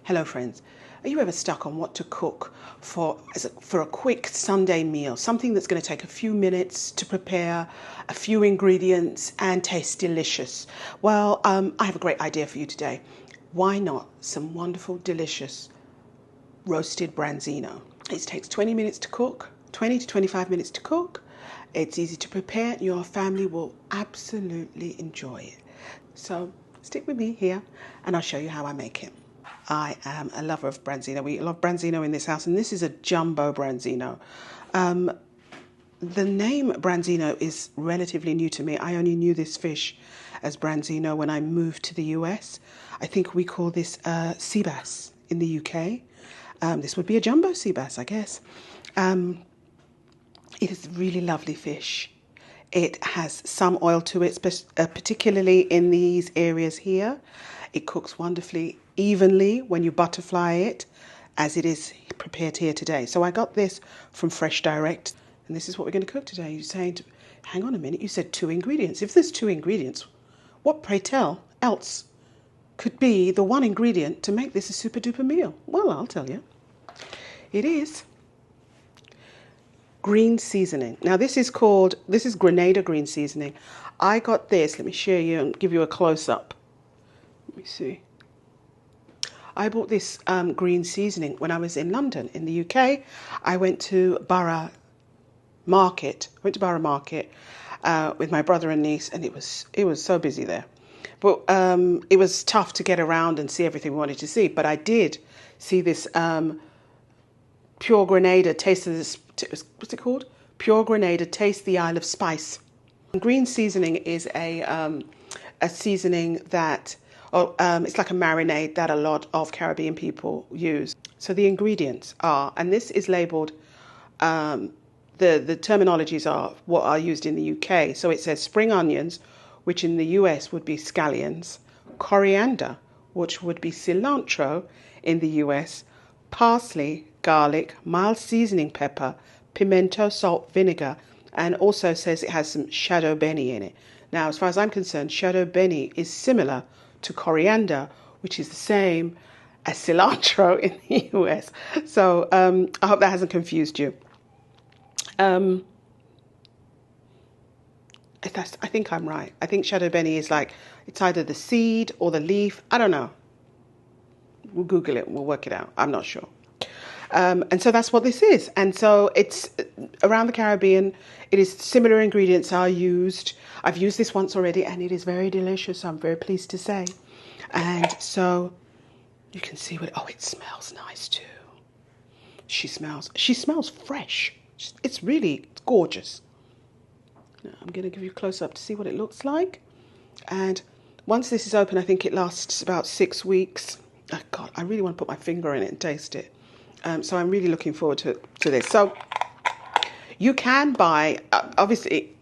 Hello friends, are you ever stuck on what to cook for a quick Sunday meal? Something that's going to take a few minutes to prepare, a few ingredients and taste delicious. Well, I have a great idea for you today. Why not some wonderful, delicious roasted branzino? It takes 20 minutes to cook, 20 to 25 minutes to cook. It's easy to prepare. Your family will absolutely enjoy it. So stick with me here and I'll show you how I make it. I am a lover of branzino. We love branzino in this house, and this is a jumbo branzino. The name branzino is relatively new to me. I only knew this fish as branzino when I moved to the US. I think we call this sea bass in the UK. This would be a jumbo sea bass, I guess. It is a really lovely fish. It has some oil to it, particularly in these areas here. It cooks wonderfully evenly when you butterfly it, as it is prepared here today. So I got this from Fresh Direct, and this is what we're going to cook today. You're saying, hang on a minute, you said 2 ingredients. If there's 2 ingredients, what, pray tell, else could be the 1 ingredient to make this a super duper meal? Well, I'll tell you. It is green seasoning. Now this is Grenada green seasoning. I got this, let me show you and give you a close-up. Let me see. I bought this green seasoning when I was in London, in the UK. I went to Borough Market. With my brother and niece, and it was so busy there. But it was tough to get around and see everything we wanted to see. But I did see this Pure Grenada Taste of this. What's it called? Pure Grenada Taste the Isle of Spice. Green seasoning is a seasoning that. It's like a marinade that a lot of Caribbean people use. So the ingredients are, and this is labeled, the terminologies are what are used in the UK. So it says spring onions, which in the US would be scallions, coriander, which would be cilantro in the US, parsley, garlic, mild seasoning pepper, pimento, salt, vinegar, and also says it has some shadow benny in it. Now, as far as I'm concerned, shadow benny is similar to coriander, which is the same as cilantro in the US. So I hope that hasn't confused you. I think I'm right. I think shadow benny is like, it's either the seed or the leaf. I don't know. We'll Google it and we'll work it out. I'm not sure. And so that's what this is. And so it's around the Caribbean. It is similar ingredients are used. I've used this once already and it is very delicious. I'm very pleased to say. And so you can see it smells nice too. She smells fresh. It's gorgeous. Now I'm going to give you a close up to see what it looks like. And once this is open, I think it lasts about 6 weeks. Oh God, I really want to put my finger in it and taste it. So I'm really looking forward to this. So you can buy, obviously,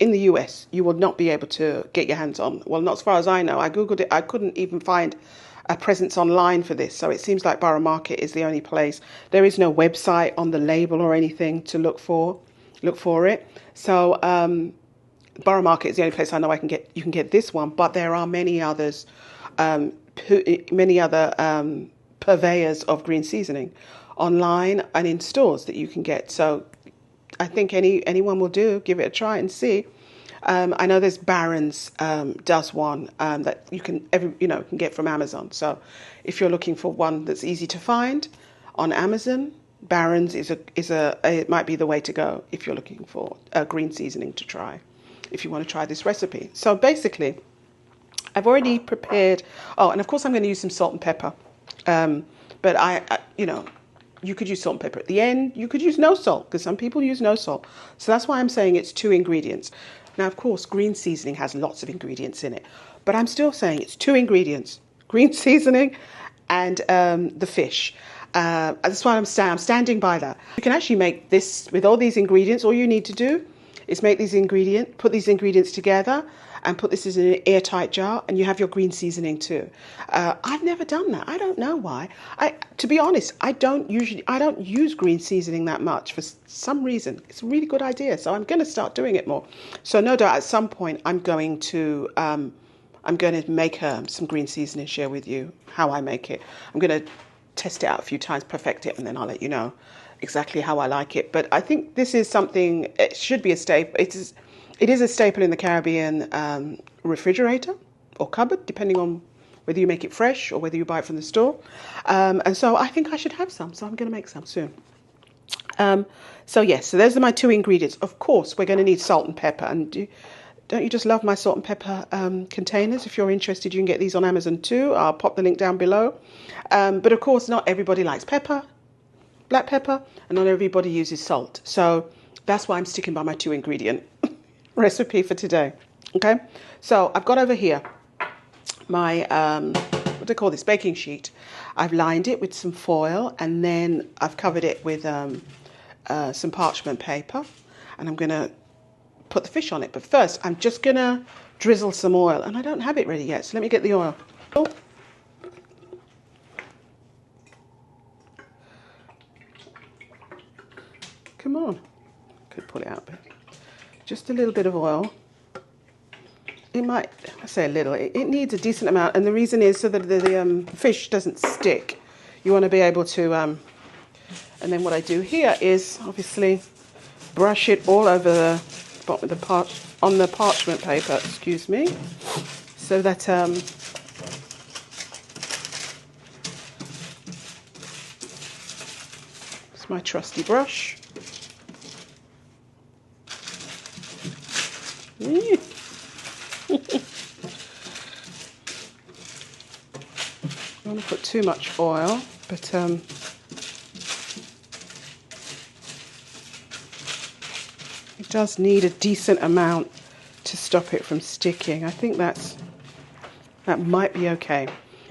in the US, you will not be able to get your hands on. Well, not as far as I know. I Googled it. I couldn't even find a presence online for this. So it seems like Borough Market is the only place. There is no website on the label or anything to look for it. So Borough Market is the only place I know you can get this one. But there are many others, purveyors of green seasoning online and in stores that you can get. So I think anyone will do. Give it a try and see. I know there's Barron's does one that you can get from Amazon. So if you're looking for one that's easy to find on Amazon, Barron's it might be the way to go if you're looking for a green seasoning to try. If you want to try this recipe. So basically, I've already prepared. Oh, and of course I'm going to use some salt and pepper. But you could use salt and pepper at the end. You could use no salt because some people use no salt. So that's why I'm saying it's 2 ingredients. Now, of course, green seasoning has lots of ingredients in it, but I'm still saying it's 2 ingredients: green seasoning and the fish. That's why I'm standing by that. You can actually make this with all these ingredients. All you need to do is put these ingredients together and put this in an airtight jar, and you have your green seasoning too. I've never done that. I don't know why. To be honest, I don't use green seasoning that much for some reason. It's a really good idea, so I'm going to start doing it more. So no doubt at some point I'm going to I'm going to make some green seasoning, share with you how I make it. I'm going to test it out a few times, perfect it, and then I'll let you know exactly how I like it. But I think this is something, it should be a staple. It is a staple in the Caribbean refrigerator or cupboard, depending on whether you make it fresh or whether you buy it from the store. And so I think I should have some, so I'm going to make some soon. So yes, so those are my 2 ingredients. Of course, we're going to need salt and pepper. And don't you just love my salt and pepper containers? If you're interested, you can get these on Amazon too. I'll pop the link down below. But of course, not everybody likes pepper, black pepper, and not everybody uses salt. So that's why I'm sticking by my 2 ingredient recipe for today. Okay, so I've got over here my, what do I call this, baking sheet. I've lined it with some foil, and then I've covered it with some parchment paper, and I'm going to put the fish on it. But first, I'm just going to drizzle some oil, and I don't have it ready yet, so let me get the oil. Come on. Could pull it out a bit. Just a little bit of oil. It might, I say a little, it needs a decent amount, and the reason is so that the fish doesn't stick. You want to be able to, and then what I do here is obviously brush it all over the bottom of the on the parchment paper, excuse me, so that it's my trusty brush. I don't want to put too much oil, but it does need a decent amount to stop it from sticking. I think that might be okay.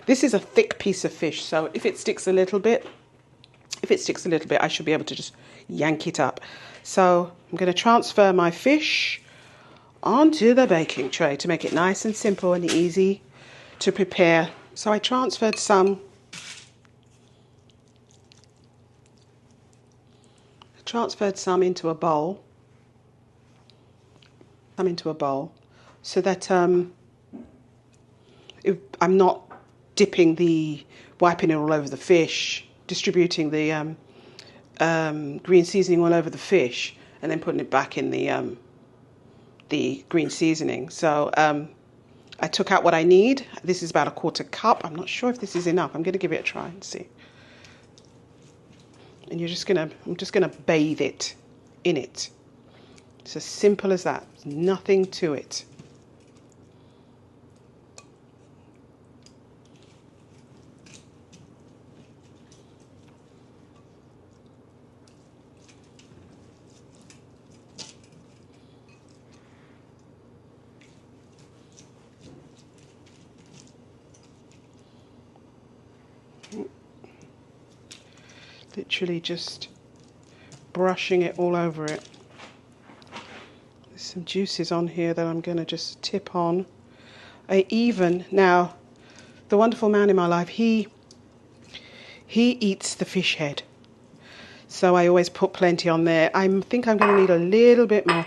This is a thick piece of fish, so if it sticks a little bit, I should be able to just yank it up. So I'm going to transfer my fish onto the baking tray to make it nice and simple and easy to prepare. So I transferred some into a bowl. So that if I'm not wiping it all over the fish, distributing the green seasoning all over the fish, and then putting it back in the green seasoning. So I took out what I need. This is about a 1/4 cup. I'm not sure if this is enough. I'm going to give it a try and see. And I'm just gonna bathe it in it. It's as simple as that. There's nothing to it. Literally just brushing it all over it. There's some juices on here that I'm going to just tip on. Now, the wonderful man in my life, he eats the fish head. So I always put plenty on there. I think I'm going to need a little bit more.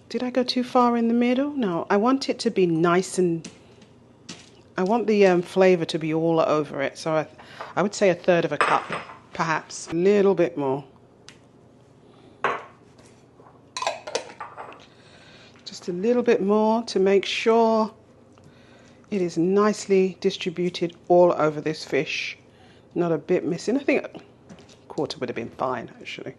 Did I go too far in the middle? No, I want it to be nice, and I want the flavour to be all over it. So I would say 1/3 of a cup. Perhaps a little bit more. Just a little bit more to make sure it is nicely distributed all over this fish. Not a bit missing. I think 1/4 would have been fine, actually.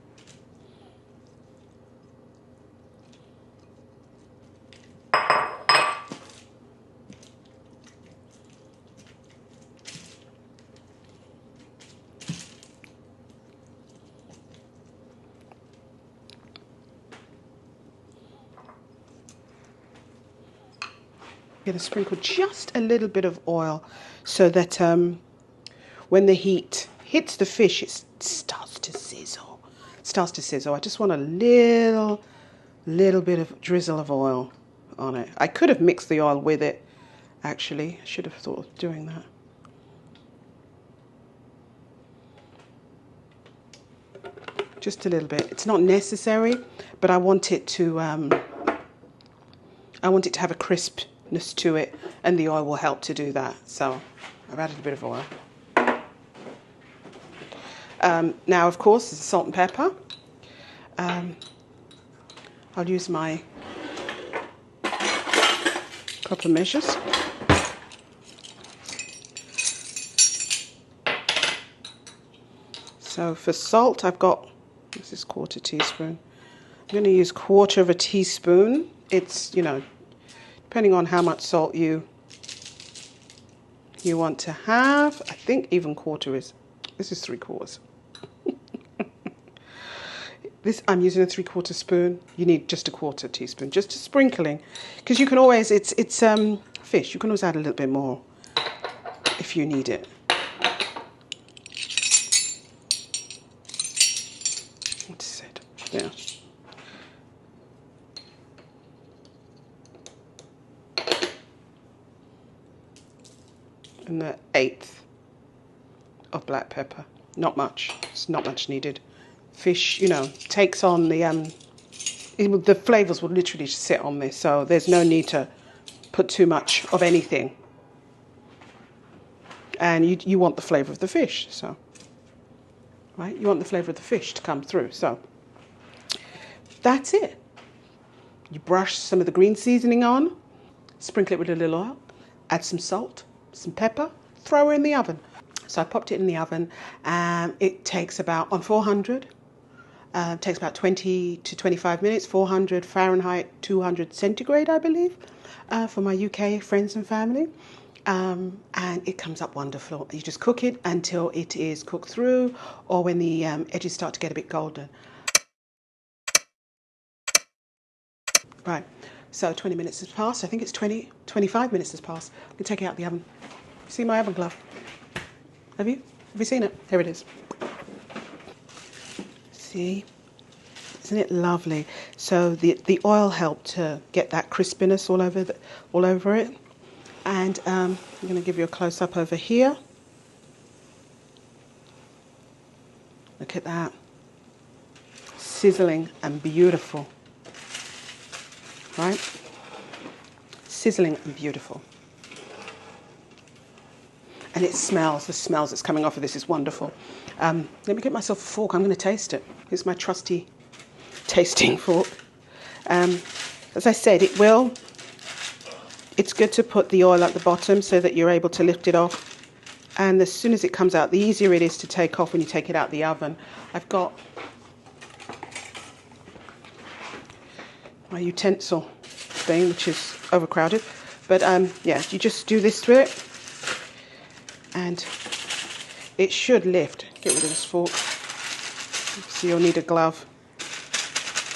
I'm going to sprinkle just a little bit of oil so that when the heat hits the fish, it starts to sizzle. I just want a little bit of drizzle of oil on it. I could have mixed the oil with it, actually. I should have thought of doing that. Just a little bit. It's not necessary, but I want it to have a crispness smoothness to it, and the oil will help to do that. So I've added a bit of oil. Now, of course, it's salt and pepper. I'll use my cup of measures. So for salt, I've got, this is 1/4 teaspoon. I'm going to use 1/4 of a teaspoon. It's, you know, depending on how much salt you want to have. I think even 1/4 is, this is 3/4. This, I'm using a 3/4 spoon. You need just a 1/4 teaspoon, just a sprinkling, because you can always, it's fish. You can always add a little bit more if you need it. What's it? Yeah. And the 1/8 of black pepper. Not much. It's not much needed. Fish, you know, takes on the flavors will literally sit on this, so there's no need to put too much of anything. And you want the flavor of the fish, so, right? You want the flavor of the fish to come through, so that's it. You brush some of the green seasoning on, sprinkle it with a little oil, add some salt, some pepper, throw it in the oven. So I popped it in the oven, and it takes about, on 400, takes about 20 to 25 minutes, 400 Fahrenheit, 200 centigrade, I believe, for my UK friends and family. And it comes up wonderful. You just cook it until it is cooked through, or when the edges start to get a bit golden. Right, so 20 minutes has passed. I think it's 25 minutes has passed. I'm going to take it out of the oven. See my oven glove? Have you? Have you seen it? Here it is. See? Isn't it lovely? So the oil helped to get that crispiness all over it. And I'm going to give you a close-up over here. Look at that. Sizzling and beautiful. Right? Sizzling and beautiful. And it smells, the smells that's coming off of this is wonderful. Let me get myself a fork. I'm going to taste it. Here's my trusty tasting fork. As I said, it's good to put the oil at the bottom so that you're able to lift it off. And as soon as it comes out, the easier it is to take off when you take it out of the oven. I've got my utensil thing, which is overcrowded. But yeah, you just do this through it. And it should lift. Get rid of this fork. So you'll need a glove.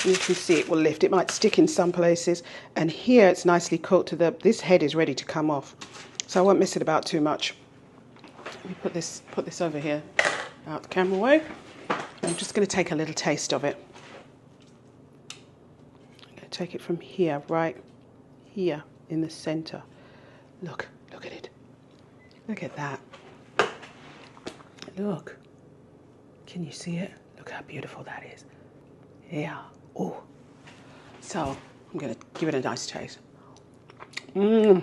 You can see it will lift. It might stick in some places. And here it's nicely cooked. This head is ready to come off. So I won't mess it about too much. Let me put this over here, out the camera way. I'm just going to take a little taste of it. I'm going to take it from here, right here in the center. Look at it. Look at that. Look. Can you see it? Look how beautiful that is. Yeah. Oh. So I'm going to give it a nice taste. Oh,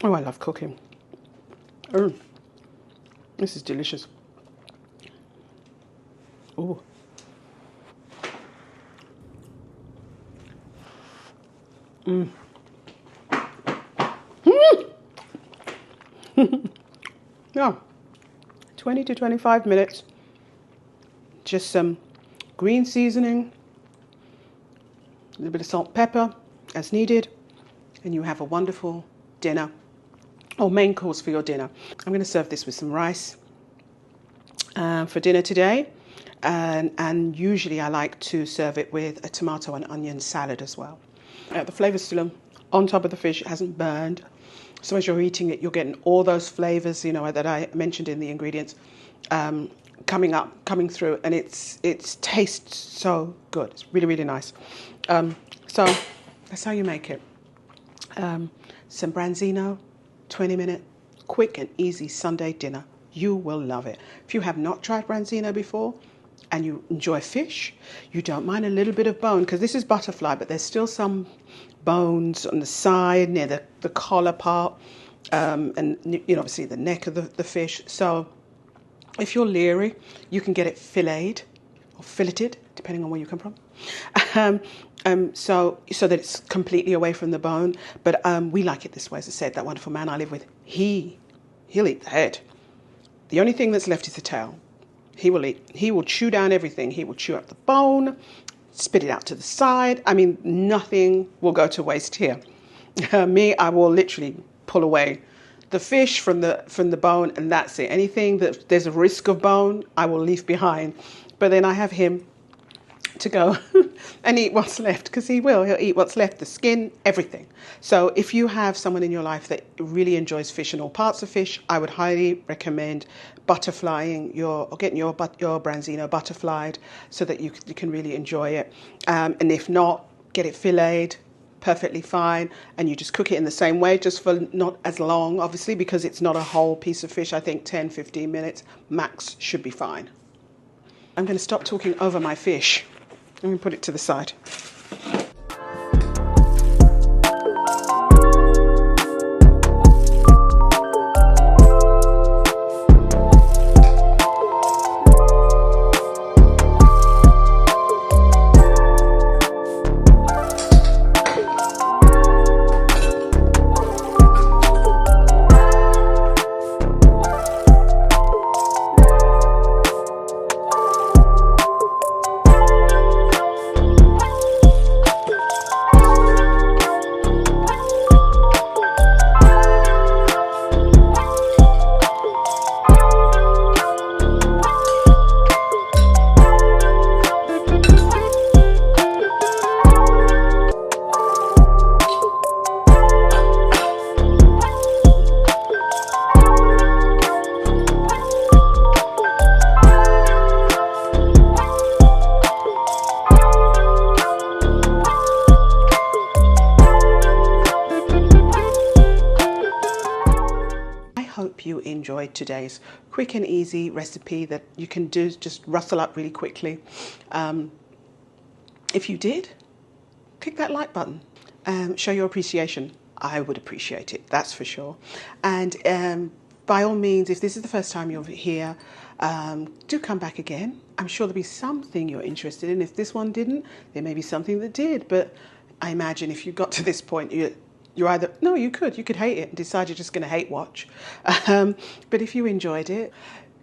I love cooking. Oh, this is delicious. Oh. Yeah, 20 to 25 minutes. Just some green seasoning, a little bit of salt and pepper as needed, and you have a wonderful dinner or main course for your dinner. I'm going to serve this with some rice for dinner today, and usually I like to serve it with a tomato and onion salad as well. The flavour's still on top of the fish. It hasn't burned. So as you're eating it, you're getting all those flavors, you know, that I mentioned in the ingredients, coming through, and it tastes so good. It's really, really nice. So that's how you make it. Some Branzino, 20-minute, quick and easy Sunday dinner. You will love it. If you have not tried Branzino before, and you enjoy fish, you don't mind a little bit of bone, because this is butterfly, but there's still some bones on the side near the collar part, and obviously the neck of the fish. So if you're leery, you can get it filleted or filleted, depending on where you come from. So that it's completely away from the bone. But we like it this way. As I said, that wonderful man I live with, he'll eat the head. The only thing that's left is the tail. He will eat. He will chew down everything. He will chew up the bone, spit it out to the side. I mean, nothing will go to waste here. Me, I will literally pull away the fish from the bone, and that's it. Anything that there's a risk of bone, I will leave behind. But then I have him to go and eat what's left, because he'll eat what's left, the skin, everything. So if you have someone in your life that really enjoys fish and all parts of fish, I would highly recommend getting your Branzino butterflied, so that you can really enjoy it. And if not, get it filleted, perfectly fine, and you just cook it in the same way, just for not as long, obviously, because it's not a whole piece of fish. I think 10-15 minutes max should be fine. I'm going to stop talking over my fish. Let me put it to the side. Hope you enjoyed today's quick and easy recipe that you can do, just rustle up really quickly. If you did, click that like button. Show your appreciation. I would appreciate it, that's for sure. And by all means, if this is the first time you're here, do come back again. I'm sure there'll be something you're interested in. If this one didn't, there may be something that did. But I imagine if you got to this point, you could hate it and decide you're just going to hate watch. But if you enjoyed it,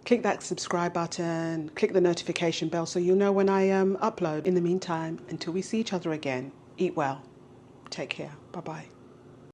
click that subscribe button, click the notification bell so you'll know when I upload. In the meantime, until we see each other again, eat well. Take care. Bye-bye.